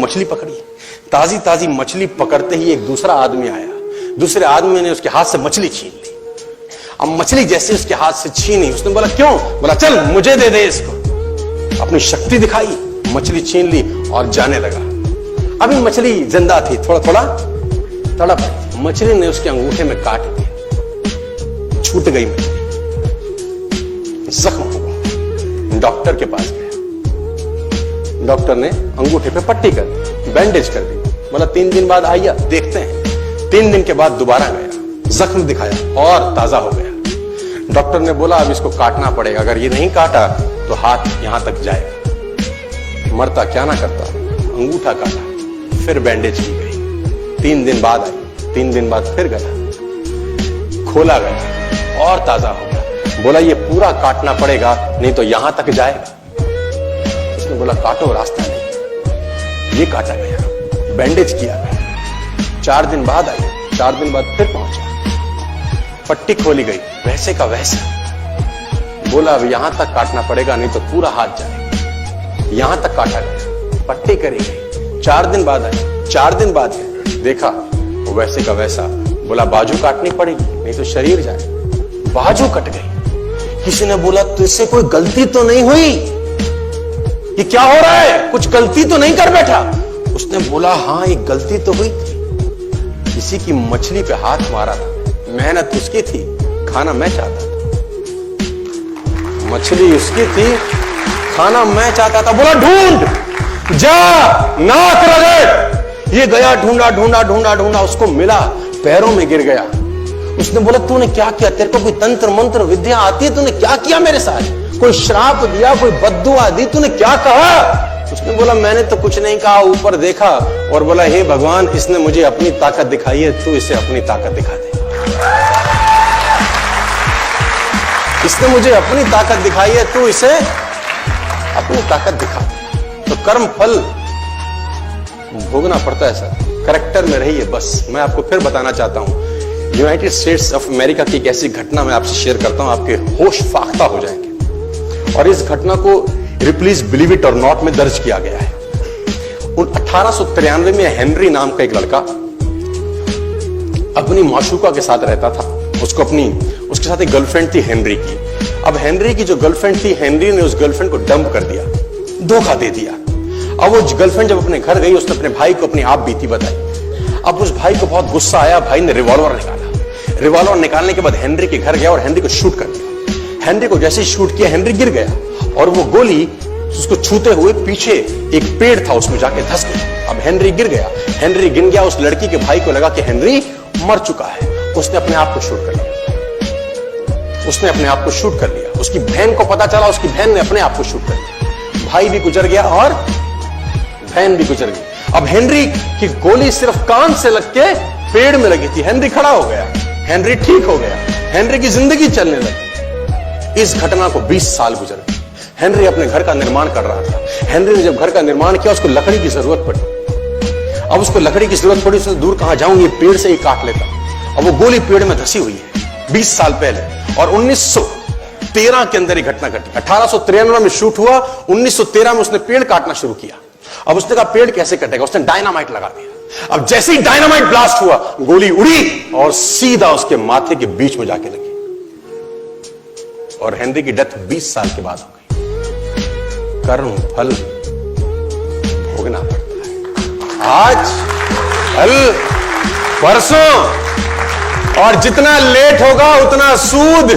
मछली पकड़ी, ताजी ताजी मछली पकड़ते ही एक दूसरा आदमी आया। दूसरे आदमी ने उसके हाथ से मछली छीन ली। अब मछली जैसे उसके हाथ से छीनी, उसने बोला क्यों? बोला चल मुझे दे दे इसको। अपनी शक्ति दिखाई, मछली छीन ली और जाने लगा। अभी मछली जिंदा थी, थोड़ा थोड़ा तड़प। मछली ने उसके अंगूठे में काट दिया, छूट गई मछली, जख्म हुआ। डॉक्टर के पास गया, डॉक्टर ने अंगूठे पे पट्टी कर दी, बैंडेज कर दी। बोला 3 दिन बाद आइए देखते हैं। 3 दिन के बाद दोबारा गया, जख्म दिखाया और ताजा हो गया। डॉक्टर ने बोला अब इसको काटना पड़ेगा, अगर ये नहीं काटा तो हाथ यहां तक जाएगा। मरता क्या ना करता, अंगूठा काटा, फिर बैंडेज की गई। 3 दिन बाद आई, 3 दिन बाद फिर गया, खोला गया और ताजा हो गया। बोला ये पूरा काटना पड़ेगा, नहीं तो यहां तक जाएगा। उसने बोला काटो, रास्ता नहीं। ये काटा गया, बैंडेज किया गया। 4 दिन बाद आई, 4 दिन बाद फिर पहुंचा, पट्टी खोली गई, वैसे का वैसा। बोला अब यहां तक काटना पड़ेगा, नहीं तो पूरा हाथ जाएगा। यहां तक काटा गया, पट्टी करी गई। 4 दिन बाद आई, 4 दिन बाद देखा वैसे का वैसा। बोला बाजू काटनी पड़ेगी, नहीं तो शरीर जाए। बाजू कट गई। किसी ने बोला तुझसे कोई गलती तो नहीं हुई? ये क्या हो रहा है? कुछ गलती तो नहीं कर बैठा? उसने बोला हाँ एक गलती तो हुई थी। किसी की मछली पे हाथ मारा था, मेहनत उसकी थी, खाना मैं चाहता था। मछली उसकी थी, खाना मैं चाहता था। बोला ढूंढ, जा, नाक रगड़। ये गया, ढूंढा ढूंढा ढूंढा ढूंढा, उसको मिला, पैरों में गिर गया। उसने बोला तूने क्या किया? तेरे को कोई तंत्र मंत्र विद्या आती है? तूने क्या किया मेरे साथ? कोई श्राप दिया, कोई बद्दुआ दी? तूने क्या कहा? उसने बोला मैंने तो कुछ नहीं कहा, ऊपर देखा और बोला हे भगवान, इसने मुझे अपनी ताकत दिखाई है, तू इसे अपनी ताकत दिखा दे। इसने मुझे अपनी ताकत दिखाई है, तू इसे अपनी ताकत दिखा दे। तो कर्म फल भोगना पड़ता है सर, करेक्टर में रहिए बस। मैं आपको फिर बताना चाहता हूं, यूनाइटेड स्टेट्स ऑफ अमेरिका की एक ऐसी घटना मैं आपसे शेयर करता हूं, आपके होश फाख्ता हो जाएंगे। और इस घटना को प्लीज बिलीव इट और नॉट में दर्ज किया गया है। 1893 में हेनरी नाम का एक लड़का अपनी माशूका के साथ रहता था। उसके साथ एक गर्लफ्रेंड थी हेनरी की। अब हेनरी की जो गर्लफ्रेंड थी, हेनरी ने उस गर्लफ्रेंड को डंप कर दिया, धोखा दे दिया। अब वो गर्लफ्रेंड जब अपने घर गई, उसने अपने भाई को अपनी आप बीती बताई। अब उस भाई को बहुत गुस्सा आया, भाई ने रिवॉल्वर निकाला। रिवॉल्वर निकालने के बाद हेनरी के घर गया और हेनरी को शूट कर दिया। हेनरी को जैसे ही शूट किया, हेनरी गिर गया और वो गोली उसको छूते हुए पीछे एक पेड़ था, उसमें जाके धंस गई। अब हेनरी गिर गया, हेनरी गिन गया। उस लड़की के भाई को लगा कि हेनरी मर चुका है। उसने अपने आप को शूट कर लिया, उसने अपने आप को शूट कर लिया। उसकी बहन को पता चला, उसकी बहन ने अपने आप को शूट कर लिया। भाई भी गुजर गया और बहन भी गुजर गई। अब हेनरी की गोली सिर्फ कान से लग के पेड़ में लगी थी। हेनरी खड़ा हो गया, हेनरी ठीक हो गया, हेनरी की जिंदगी चलने लगी। इस घटना को 20 साल गुजर गए। हेनरी अपने घर का निर्माण कर रहा था। हेनरी ने जब घर का निर्माण किया, उसको लकड़ी की जरूरत पड़ी। अब उसको लकड़ी की जरूरत पड़ी, उसने दूर कहां जाऊं, ये पेड़ से ही काट लेता। अब वो गोली पेड़ में धसी हुई है 20 साल पहले। और 1913 के अंदर ये घटना घटी। 1893 में शूट हुआ, 1913 में उसने पेड़ काटना शुरू किया। अब उसने कहा पेड़ कैसे कटेगा, उसने डायनामाइट लगा दिया। अब जैसे ही डायनामाइट ब्लास्ट हुआ, गोली उड़ी और सीधा उसके माथे के बीच में जाके लगी और हेनरी की डेथ 20 साल के बाद हो गई। कर्म फल भोगना पड़ता है, आज कल परसों, और जितना लेट होगा उतना सूद।